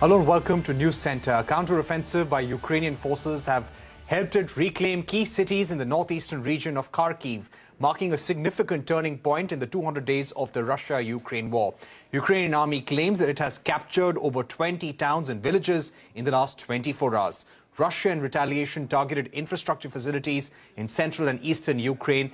Hello and welcome to Newscenter. A counter-offensive by Ukrainian forces have helped it reclaim key cities in the northeastern region of Kharkiv, marking a significant turning point in the 200 days of the Russia-Ukraine war. Ukrainian army claims that it has captured over 20 towns and villages in the last 24 hours. Russia, in retaliation, targeted infrastructure facilities in central and eastern Ukraine.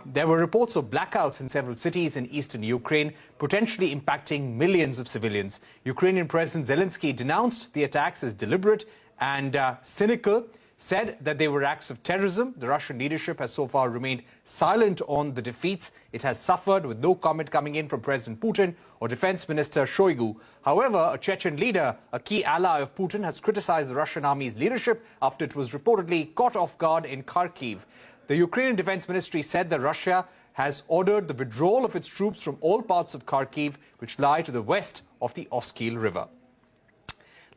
There were reports of blackouts in several cities in eastern Ukraine, potentially impacting millions of civilians. Ukrainian President Zelensky denounced the attacks as deliberate and cynical, said that they were acts of terrorism. The Russian leadership has so far remained silent on the defeats it has suffered, with no comment coming in from President Putin or Defense Minister Shoigu. However, a Chechen leader, a key ally of Putin, has criticized the Russian army's leadership after it was reportedly caught off guard in Kharkiv. The Ukrainian Defense Ministry said that Russia has ordered the withdrawal of its troops from all parts of Kharkiv, which lie to the west of the Oskil River.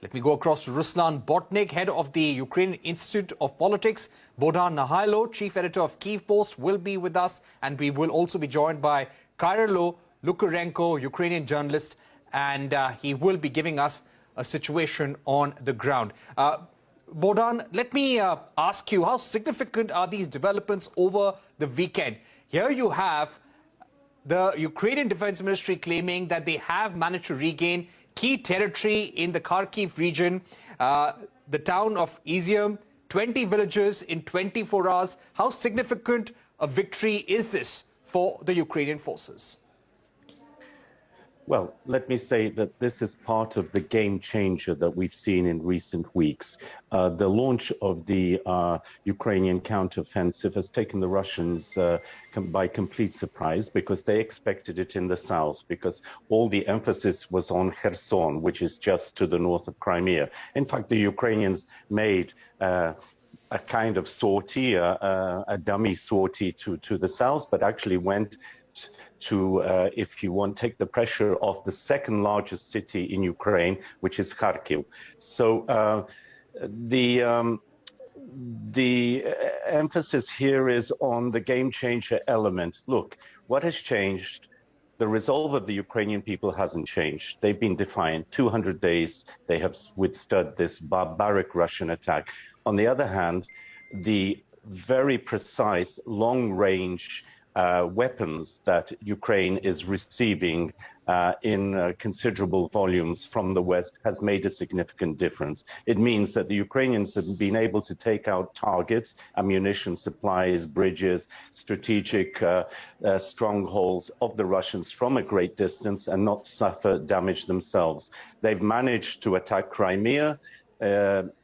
Let me go across to Ruslan Bortnik, head of the Ukrainian Institute of Politics. Bodhan Nahaylo, chief editor of Kyiv Post, will be with us, and we will also be joined by Kyrylo Loukereko, Ukrainian journalist, and he will be giving us a situation on the ground. Bodhan, let me ask you, how significant are these developments over the weekend? Here you have the Ukrainian Defense Ministry claiming that they have managed to regain key territory in the Kharkiv region, the town of Izium, 20 villages in 24 hours. How significant a victory is this for the Ukrainian forces? Well, let me say that this is part of the game changer that we've seen in recent weeks. The launch of the Ukrainian counteroffensive has taken the Russians by complete surprise, because they expected it in the south, because all the emphasis was on Kherson, which is just to the north of Crimea. In fact, the Ukrainians made a kind of sortie, a dummy sortie to the south, but actually went to, if you want, take the pressure off the second largest city in Ukraine, which is Kharkiv. So the emphasis here is on the game changer element. Look, what has changed? The resolve of the Ukrainian people hasn't changed. They've been defiant. 200 days they have withstood this barbaric Russian attack. On the other hand, the very precise, long-range weapons that Ukraine is receiving in considerable volumes from the West has made a significant difference. It means that the Ukrainians have been able to take out targets, ammunition supplies, bridges, strategic strongholds of the Russians from a great distance and not suffer damage themselves. They've managed to attack Crimea.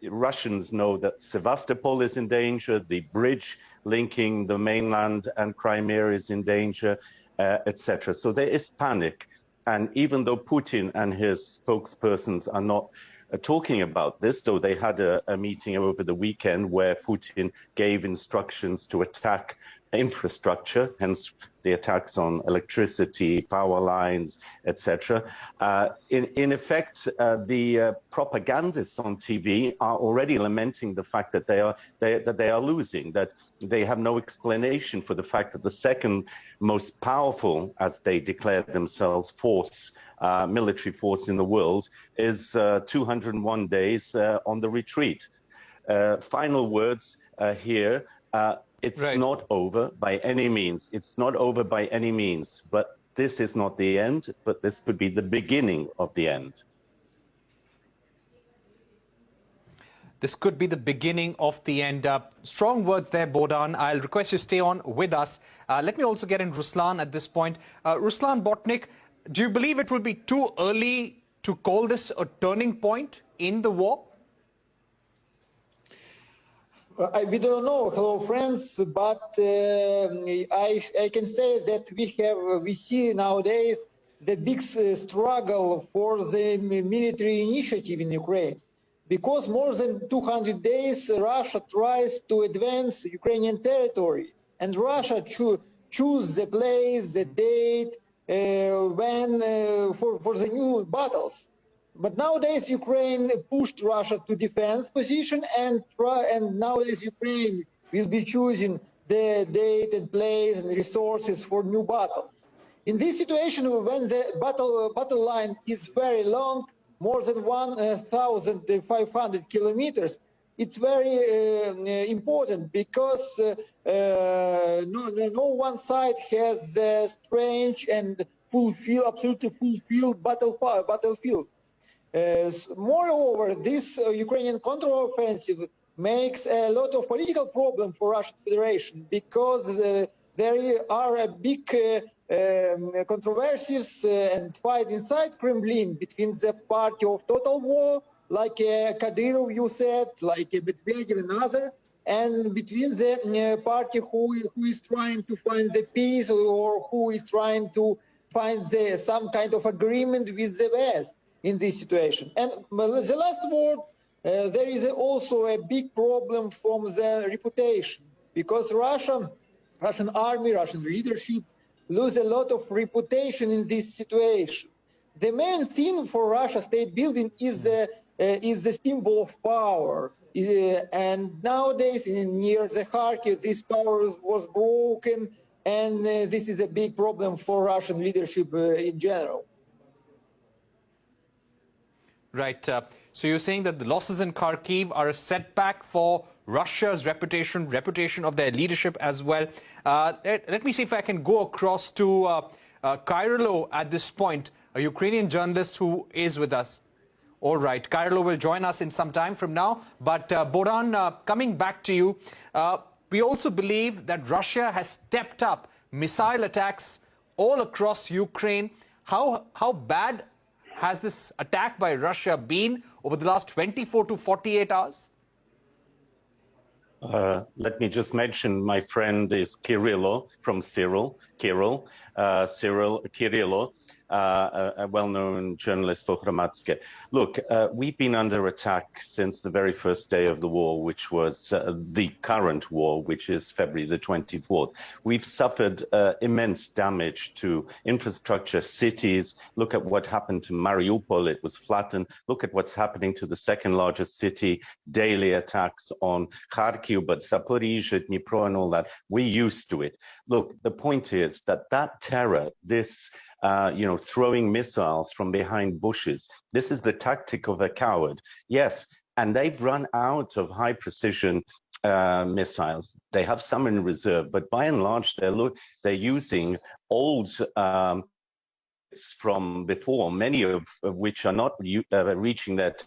Russians know that Sevastopol is in danger, the bridge linking the mainland and Crimea is in danger, etc. So there is panic. And even though Putin and his spokespersons are not talking about this, though they had a meeting over the weekend where Putin gave instructions to attack infrastructure, hence the attacks on electricity, power lines, etc. In effect, the propagandists on TV are already lamenting the fact that they are losing, that they have no explanation for the fact that the second most powerful, as they declare themselves, military force in the world is 201 days on the retreat. Final words here. It's not over by any means. It's not over by any means. But this is not the end, but this could be the beginning of the end. This could be the beginning of the end. Strong words there, Bodhan. I'll request you stay on with us. Let me also get in Ruslan at this point. Ruslan Bortnik, do you believe it will be too early to call this a turning point in the war? We don't know, hello friends, but I can say that we see nowadays the big struggle for the military initiative in Ukraine, because more than 200 days Russia tries to advance Ukrainian territory, and Russia choose the place, the date when for the new battles. But nowadays Ukraine pushed Russia to defense position, and nowadays Ukraine will be choosing the date and place and resources for new battles. In this situation, when the battle line is very long, more than 1,500 kilometers. It's very important because no one side has a strange and absolutely fulfilled battlefield. Moreover, this Ukrainian counteroffensive makes a lot of political problem for Russian Federation because there are a big controversies and fight inside Kremlin between the party of total war, like Kadyrov, you said, like Medvedev and others, and between the party who is trying to find the peace or who is trying to find some kind of agreement with the West in this situation. And the last word, there is also a big problem from the reputation, because Russian army, Russian leadership lose a lot of reputation in this situation. The main thing for Russia state building is the symbol of power. And nowadays, near the Kharkiv, this power was broken, and this is a big problem for Russian leadership in general. Right. So you're saying that the losses in Kharkiv are a setback for Russia's reputation of their leadership as well. Let me see if I can go across to Kyrylo at this point, a Ukrainian journalist who is with us. All right, Kyrylo will join us in some time from now. But Bodhan, coming back to you, we also believe that Russia has stepped up missile attacks all across Ukraine. How bad has this attack by Russia been over the last 24 to 48 hours? Let me just mention my friend is Kyrylo from Kyrylo, a well-known journalist for Hromadske. Look, we've been under attack since the very first day of the war, which was the current war, which is February the 24th. We've suffered immense damage to infrastructure, cities. Look at what happened to Mariupol. It was flattened. Look at what's happening to the second largest city, daily attacks on Kharkiv, but Zaporizhzhia, Dnipro, and all that. We're used to it. Look, the point is that terror, this throwing missiles from behind bushes. This is the tactic of a coward. Yes, and they've run out of high precision missiles. They have some in reserve, but by and large, they're using old from before, many of which are not reaching that,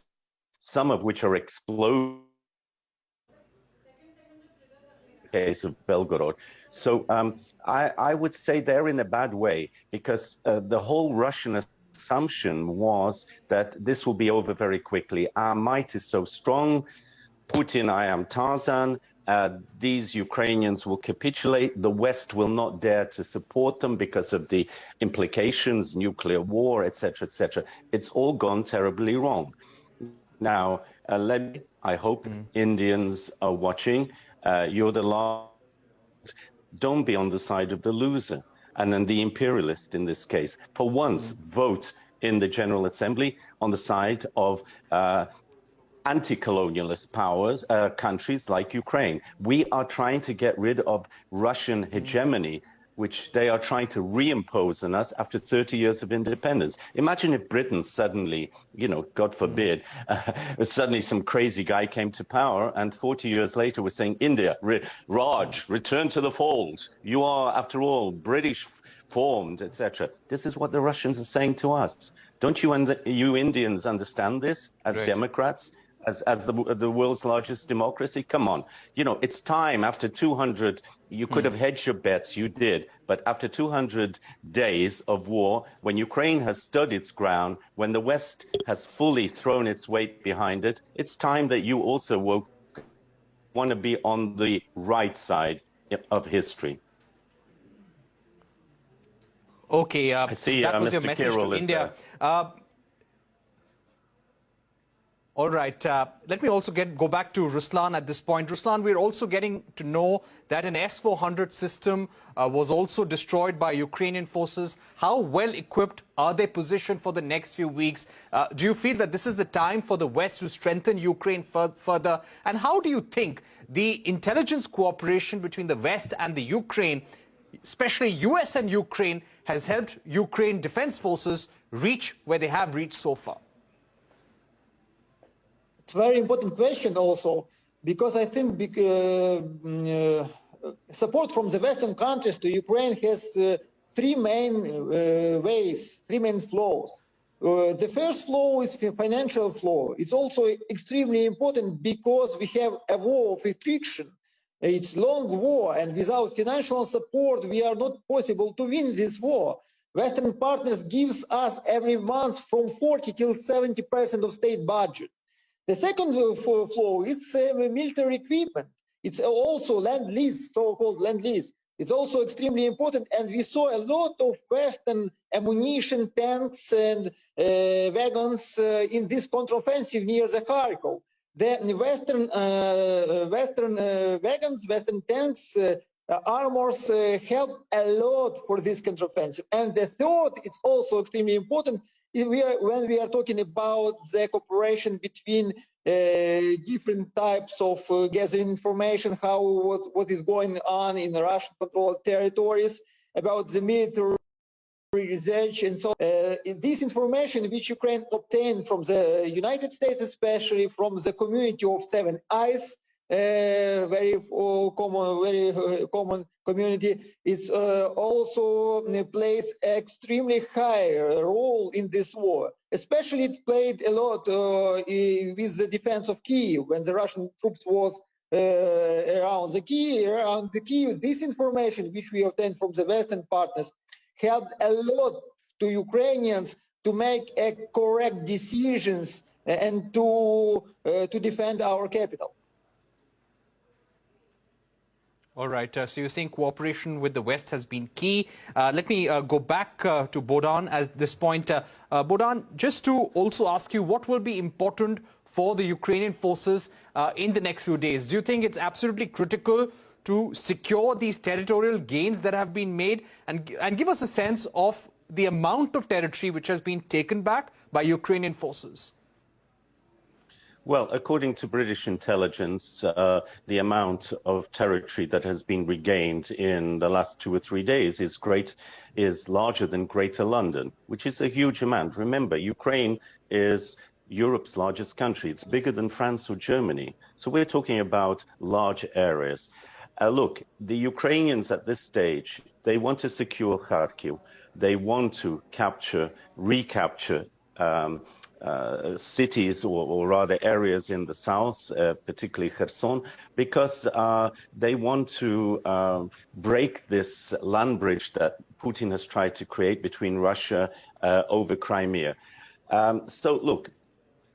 some of which are exploding. Case of Belgorod. So I would say they're in a bad way, because the whole Russian assumption was that this will be over very quickly. Our might is so strong. Putin, I am Tarzan. These Ukrainians will capitulate. The West will not dare to support them because of the implications, nuclear war, etc., etc. It's all gone terribly wrong. Now, I hope Indians are watching. You're the last. Don't be on the side of the loser and then the imperialist in this case. For once, vote in the General Assembly on the side of anti-colonialist powers, countries like Ukraine. We are trying to get rid of Russian hegemony, which they are trying to reimpose on us after 30 years of independence. Imagine if Britain suddenly, God forbid, suddenly some crazy guy came to power and 40 years later was saying, India, Raj, return to the fold. You are, after all, British formed, etc. This is what the Russians are saying to us. Don't you Indians understand this as Democrats? As the world's largest democracy? Come on. It's time after 200, you could have hedged your bets, you did, but after 200 days of war, when Ukraine has stood its ground, when the West has fully thrown its weight behind it, it's time that you also want to be on the right side of history. Okay, I see, that was Mr. your message Kirill to India. All right. Let me also go back to Ruslan at this point. Ruslan, we're also getting to know that an S-400 system was also destroyed by Ukrainian forces. How well equipped are they positioned for the next few weeks? Do you feel that this is the time for the West to strengthen Ukraine further? And how do you think the intelligence cooperation between the West and the Ukraine, especially US and Ukraine, has helped Ukraine defense forces reach where they have reached so far? It's a very important question also, because I think support from the Western countries to Ukraine has three main ways, three main flows. The first flow is the financial flow. It's also extremely important because we have a war of attrition. It's long war, and without financial support, we are not possible to win this war. Western partners gives us every month from 40 till 70% of state budget. The second flow is military equipment. It's also land-lease, so-called land-lease. It's also extremely important, and we saw a lot of Western ammunition, tanks, and wagons in this counteroffensive near the Kharkiv. The Western wagons, Western tanks, armors help a lot for this counteroffensive. And the third, it's also extremely important, when we are talking about the cooperation between different types of gathering information, what is going on in the Russian-controlled territories, about the military research, and so this information which Ukraine obtained from the United States, especially from the community of Seven Eyes, very common community, is also plays extremely high role in this war. Especially it played a lot with the defense of Kyiv when the Russian troops was around the Kyiv. This information which we obtained from the Western partners helped a lot to Ukrainians to make correct decisions and to defend our capital. All right, so you're saying cooperation with the West has been key. Let me go back to Bodhan at this point. Bodhan, just to also ask you, what will be important for the Ukrainian forces in the next few days? Do you think it's absolutely critical to secure these territorial gains that have been made, and give us a sense of the amount of territory which has been taken back by Ukrainian forces? Well, according to British intelligence, the amount of territory that has been regained in the last 2 or 3 days is larger than Greater London, which is a huge amount. Remember, Ukraine is Europe's largest country. It's bigger than France or Germany. So we're talking about large areas. Look, the Ukrainians at this stage, they want to secure Kharkiv. They want to recapture cities, or rather areas in the south, particularly Kherson, because they want to break this land bridge that Putin has tried to create between Russia over Crimea. So look,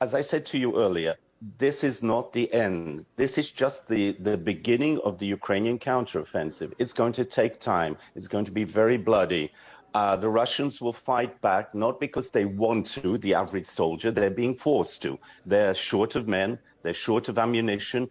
as I said to you earlier, this is not the end. This is just the beginning of the Ukrainian counteroffensive. It's going to take time. It's going to be very bloody. The Russians will fight back, not because they want to, the average soldier, they're being forced to. They're short of men, they're short of ammunition.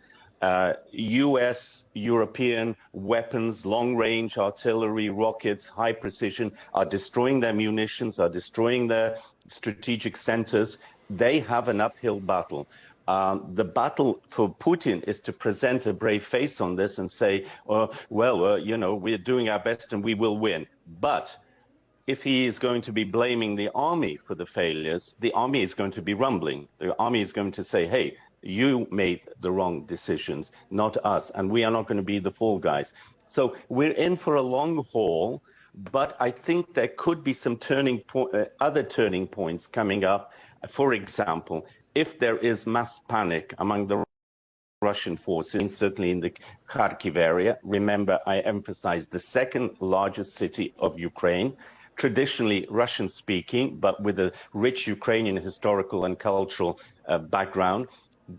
US, European weapons, long-range artillery, rockets, high precision, are destroying their munitions, are destroying their strategic centers. They have an uphill battle. The battle for Putin is to present a brave face on this and say, you know, we're doing our best and we will win. But if he is going to be blaming the army for the failures, the army is going to be rumbling. The army is going to say, hey, you made the wrong decisions, not us, and we are not going to be the fall guys. So we're in for a long haul, but I think there could be some other turning points coming up. For example, if there is mass panic among the Russian forces, certainly in the Kharkiv area. Remember, I emphasize the second largest city of Ukraine, traditionally Russian-speaking, but with a rich Ukrainian historical and cultural background.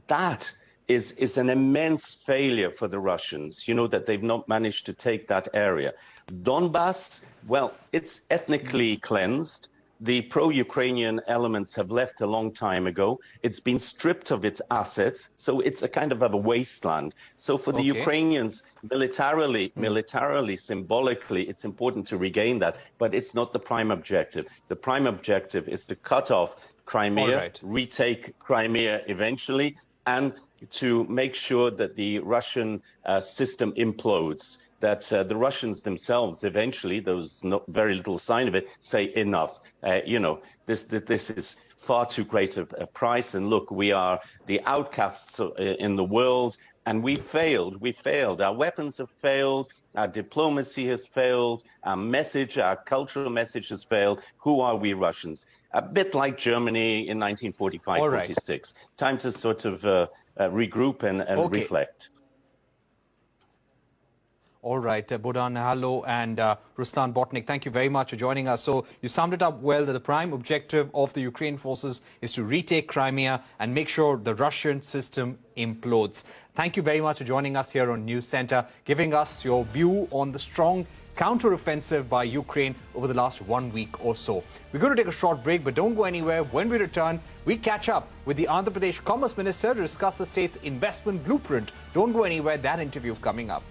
That is an immense failure for the Russians, you know, that they've not managed to take that area. Donbass, well, it's ethnically cleansed. The pro-Ukrainian elements have left a long time ago. It's been stripped of its assets, so it's a kind of a wasteland. So for the Ukrainians, militarily, symbolically, it's important to regain that, but it's not the prime objective. The prime objective is to cut off Crimea, retake Crimea eventually, and to make sure that the Russian system implodes, that the Russians themselves eventually, there's very little sign of it, say enough. You know, this is far too great a price. And look, we are the outcasts in the world, and we failed. We failed. Our weapons have failed. Our diplomacy has failed. Our message, our cultural message has failed. Who are we Russians? A bit like Germany in 1945-46. Time to sort of regroup and reflect. All right, Bodhan Nahaylo and Ruslan Bortnik, thank you very much for joining us. So you summed it up well, that the prime objective of the Ukrainian forces is to retake Crimea and make sure the Russian system implodes. Thank you very much for joining us here on Newscenter, giving us your view on the strong counter-offensive by Ukraine over the last 1 week or so. We're going to take a short break, but don't go anywhere. When we return, we catch up with the Andhra Pradesh Commerce Minister to discuss the state's investment blueprint. Don't go anywhere, that interview coming up.